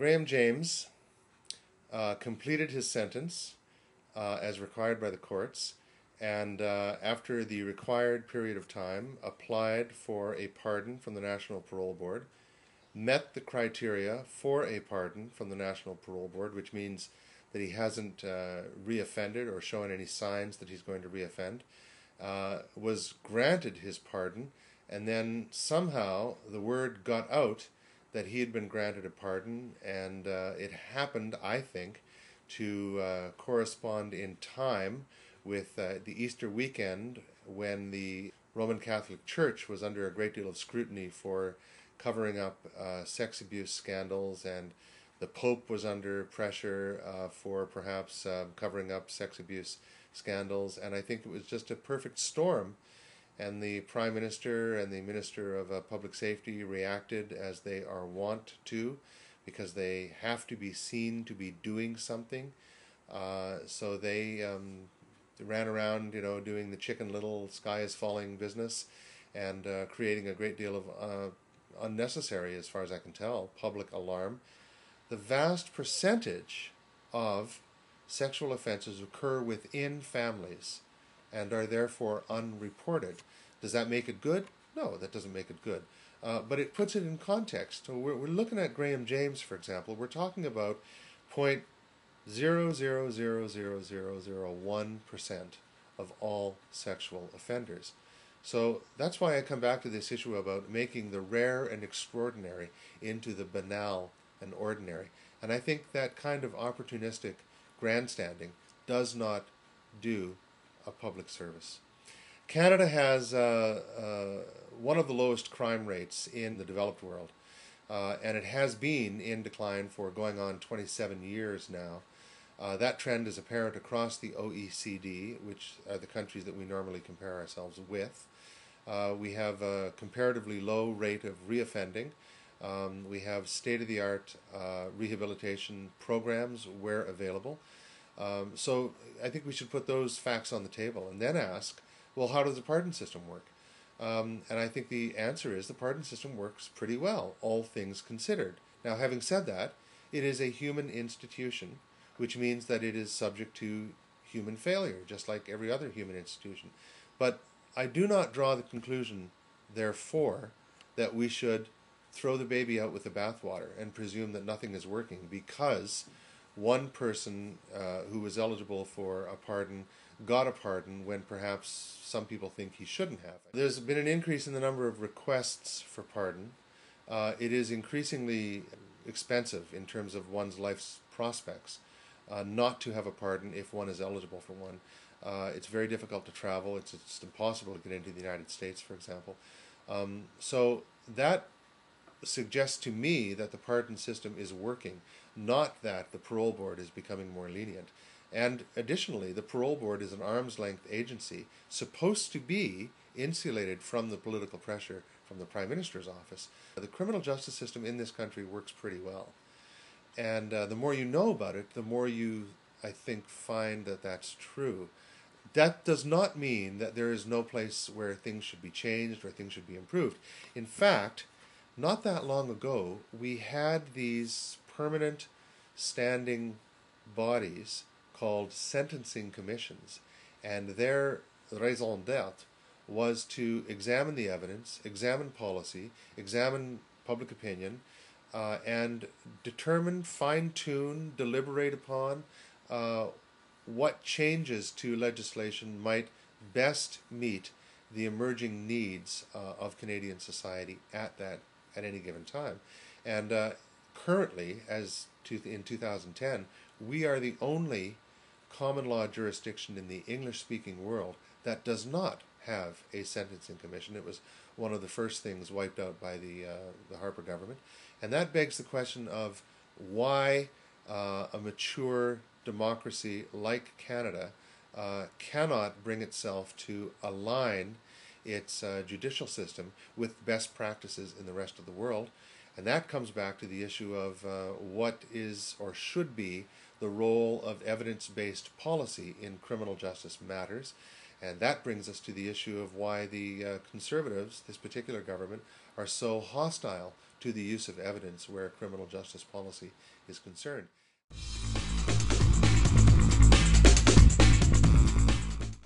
Graham James completed his sentence as required by the courts, and after the required period of time, applied for a pardon from the National Parole Board, met the criteria for a pardon from the National Parole Board, which means that he hasn't reoffended or shown any signs that he's going to reoffend, was granted his pardon, and then somehow the word got out that he had been granted a pardon, and it happened, I think, to correspond in time with the Easter weekend, when the Roman Catholic Church was under a great deal of scrutiny for covering up sex abuse scandals, and the Pope was under pressure for perhaps covering up sex abuse scandals, and I think it was just a perfect storm. And the Prime Minister and the Minister of Public Safety reacted as they are wont to, because they have to be seen to be doing something. So they ran around, doing the Chicken Little, sky is falling business, and creating a great deal of unnecessary, as far as I can tell, public alarm. The vast percentage of sexual offenses occur within families and are therefore unreported. Does that make it good? No, that doesn't make it good. But it puts it in context. So we're looking at Graham James, for example. We're talking about 0.0000001% of all sexual offenders. So that's why I come back to this issue about making the rare and extraordinary into the banal and ordinary. And I think that kind of opportunistic grandstanding does not do a public service. Canada has one of the lowest crime rates in the developed world, and it has been in decline for going on 27 years now. That trend is apparent across the OECD, which are the countries that we normally compare ourselves with. We have a comparatively low rate of reoffending. We have state-of-the-art rehabilitation programs where available. So I think we should put those facts on the table and then ask, well, how does the pardon system work? And I think the answer is the pardon system works pretty well, all things considered. Now, having said that, it is a human institution, which means that it is subject to human failure, just like every other human institution. But I do not draw the conclusion, therefore, that we should throw the baby out with the bathwater and presume that nothing is working because one person who was eligible for a pardon got a pardon when perhaps some people think he shouldn't have. There's been an increase in the number of requests for pardon. It is increasingly expensive in terms of one's life's prospects not to have a pardon if one is eligible for one. It's very difficult to travel. It's impossible to get into the United States, for example. So that suggests to me that the pardon system is working, not that the parole board is becoming more lenient. And additionally, the parole board is an arm's-length agency supposed to be insulated from the political pressure from the Prime Minister's office. The criminal justice system in this country works pretty well. And the more you know about it, the more you, I think, find that that's true. That does not mean that there is no place where things should be changed or things should be improved. In fact, not that long ago, we had these permanent standing bodies called sentencing commissions, and their raison d'etre was to examine the evidence, examine policy, examine public opinion, and determine, fine-tune, deliberate upon what changes to legislation might best meet the emerging needs of Canadian society at any given time. And currently, in 2010, we are the only common law jurisdiction in the English-speaking world that does not have a sentencing commission. It was one of the first things wiped out by the Harper government. And that begs the question of why a mature democracy like Canada cannot bring itself to align its judicial system with best practices in the rest of the world. And that comes back to the issue of what is or should be the role of evidence-based policy in criminal justice matters. And that brings us to the issue of why the Conservatives, this particular government, are so hostile to the use of evidence where criminal justice policy is concerned.